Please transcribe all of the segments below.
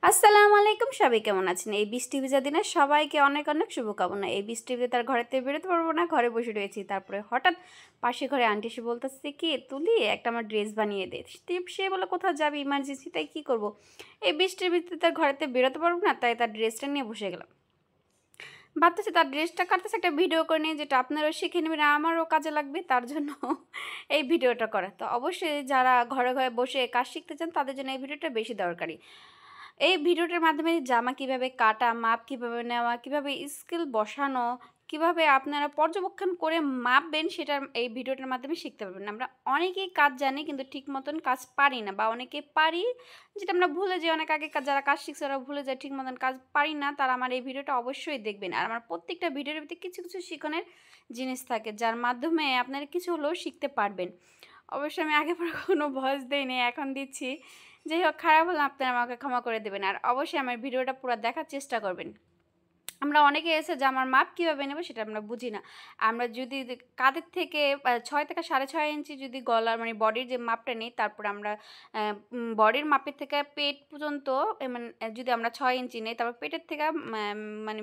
আসসালামু আলাইকুম, সবাই কেমন আছেন? এই বৃষ্টি ভেজা দিনে সবাইকে অনেক অনেক শুভকামনা। এই বৃষ্টি ভেজে তার ঘরেতে বেরোতে পারবো না, ঘরে বসে রয়েছি। তারপরে হঠাৎ পাশে ঘরে আন্টি এসে বলতেছে কি, তুলি একটা আমার ড্রেস বানিয়ে দে। সে বলে কোথাও যাবি ইমার্জেন্সি, তাই কী করবো? এই বৃষ্টির ভিতরে তার ঘরেতে বেরোতে পারবো না, তাই তার ড্রেসটা নিয়ে বসে গেলাম। ভাবতেছি তার ড্রেসটা কাটতেছে, একটা ভিডিও করে নিয়ে, যেটা আপনারাও শিখে নেবেন, আমারও কাজে লাগবে, তার জন্য এই ভিডিওটা করা। তো অবশ্যই যারা ঘরে ঘরে বসে কাজ শিখতে চান তাদের জন্য এই ভিডিওটা বেশি দরকারি। এই ভিডিওটার মাধ্যমে জামা কিভাবে কাটা, মাপ কিভাবে নেওয়া, কিভাবে স্কেল বসানো, কিভাবে আপনারা পর্যবেক্ষণ করে মাপবেন, সেটা এই ভিডিওটার মাধ্যমে শিখতে পারবেন। আমরা অনেকেই কাজ জানি কিন্তু ঠিক মতন কাজ পারি না, বা অনেকে পারি যেটা আমরা ভুলে যাই। অনেক আগে যারা কাজ শিখছে ওরা ভুলে যায়, ঠিক মতন কাজ পারি না, তারা আমার এই ভিডিওটা অবশ্যই দেখবেন। আর আমার প্রত্যেকটা ভিডিওর ভিতরে কিছু কিছু শিখনের জিনিস থাকে, যার মাধ্যমে আপনারা কিছু হলেও শিখতে পারবেন। অবশ্যই আমি আগে পরে কোনো ভয়েস দেইনি, এখন দিচ্ছি। যাই হোক, খারাপ হলে আপনারা আমাকে ক্ষমা করে দেবেন। আর অবশ্যই আমার ভিডিওটা পুরো দেখার চেষ্টা করবেন। আমরা অনেকে এসে যে আমার মাপ কীভাবে নেব সেটা আমরা বুঝি না। আমরা যদি কাঁধের থেকে ৬ থেকে ৬.৫ ইঞ্চি যদি গলার মানে বডির যে মাপটা নিই, তারপরে আমরা বডির মাপের থেকে পেট পর্যন্ত মানে যদি আমরা ৬ ইঞ্চি নিই, তারপর পেটের থেকে মানে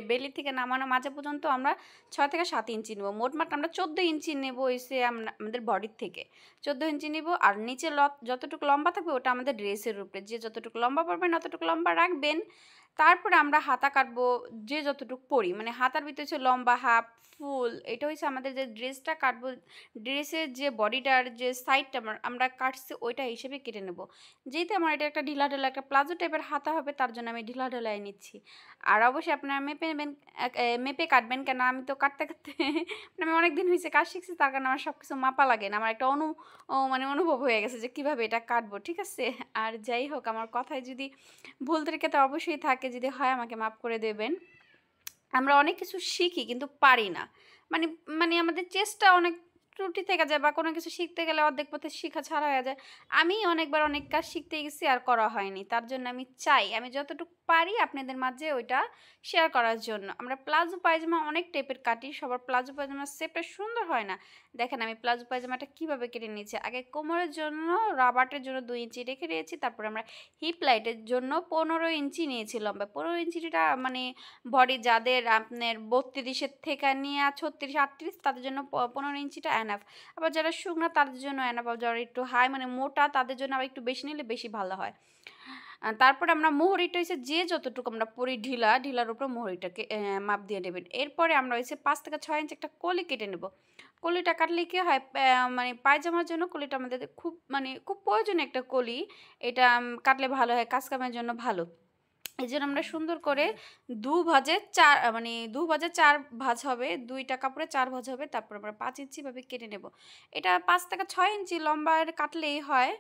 বেলি থেকে নামানো মাঝে পর্যন্ত আমরা ৬ থেকে ৭ ইঞ্চি নেব। মোটমাট আমরা ১৪ ইঞ্চি নেব এসে আমরা আমাদের বডির থেকে ১৪ ইঞ্চি নেব। আর নিচে যতটুকু লম্বা থাকবে ওটা আমাদের ড্রেসের উপরে, যে যতটুকু লম্বা পড়বেন অতটুকু লম্বা রাখবেন। তারপরে আমরা হাতা কাটবো, যে যতটুকু পরি, মানে হাতার ভিতরে হচ্ছে লম্বা, হাফ, ফুল। এটা হচ্ছে আমাদের যে ড্রেসটা কাটবো, ড্রেসের যে বডিটার যে সাইডটা আমরা কাটছি ওইটা হিসেবে কেটে নেব। যেহেতু আমার এটা একটা ঢিলা ঢালা একটা প্লাজো টাইপের হাতা হবে, তার জন্য আমি ঢিলা ঢালাই নিচ্ছি। আর অবশ্যই আপনারা মেপে নেবেন, মেপে কাটবেন। কেন আমি তো কাটতে কাটতে মানে আমি অনেক দিন হয়েছে কাজ শিখছি, তার কারণে আমার সব কিছু মাপা লাগে না। আমার একটা মানে অনুভব হয়ে গেছে যে কীভাবে এটা কাটবো, ঠিক আছে? আর যাই হোক, আমার কথায় যদি ভুল ত্রুটি তো অবশ্যই থাকে, যদি হয় আমাকে মাফ করে দেবেন। আমরা অনেক কিছু শিখি কিন্তু পারি না, মানে মানে আমাদের চেষ্টা অনেক ত্রুটি থেকে যায়, বা কোনো কিছু শিখতে গেলে অর্ধেক পথে শিখা ছাড়া হয়ে যায়। আমি অনেকবার অনেক কাজ শিখতে গেছি আর করা হয়নি, তার জন্য আমি চাই আমি যতটুকু পারি আপনাদের মাঝে ওইটা শেয়ার করার জন্য। আমরা প্লাজো পায়জামা অনেক টাইপের কাটি, সবার প্লাজো পায়জামার শেপটা সুন্দর হয় না। দেখেন আমি প্লাজো পায়জামাটা কীভাবে কেটে নিয়েছি। আগে কোমরের জন্য রাবারের জন্য 2 ইঞ্চি রেখে দিয়েছি, তারপরে আমরা হিপ লাইটের জন্য 15 ইঞ্চি নিয়েছি লম্বা। 15 ইঞ্চিটা মানে বডি যাদের আপনার 32-এর থেকে নিয়ে 36-38 তাদের জন্য 15 ইঞ্চিটা এনাফ। আবার যারা শুকনা তাদের জন্য এনাফ, আবার যারা একটু হাই মানে মোটা তাদের জন্য আবার একটু বেশি নিলে বেশি ভালো হয়। তারপরে আমরা মোহরিটা হচ্ছে যে যতটুকু আমরা পরি ঢিলার উপর মোহরিটাকে মাপ দিয়ে নেবেন। এরপরে আমরা হচ্ছে 5 থেকে 6 ইঞ্চি একটা কলি কেটে নেব। কলিটা কাটলে কী হয়, মানে পায়জামার জন্য কলিটা আমাদের খুব মানে খুব প্রয়োজনীয় একটা কলি। এটা কাটলে ভালো হয়, কাজ কামের জন্য ভালো। এই জন্য আমরা সুন্দর করে দু ভাজে চার ভাজ হবে, 2টা কাপড়ে 4 ভাজ হবে। তারপর আমরা 5 ইঞ্চি ভাবে কেটে নেব। এটা 5 থেকে 6 ইঞ্চি লম্বা কাটলেই হয়।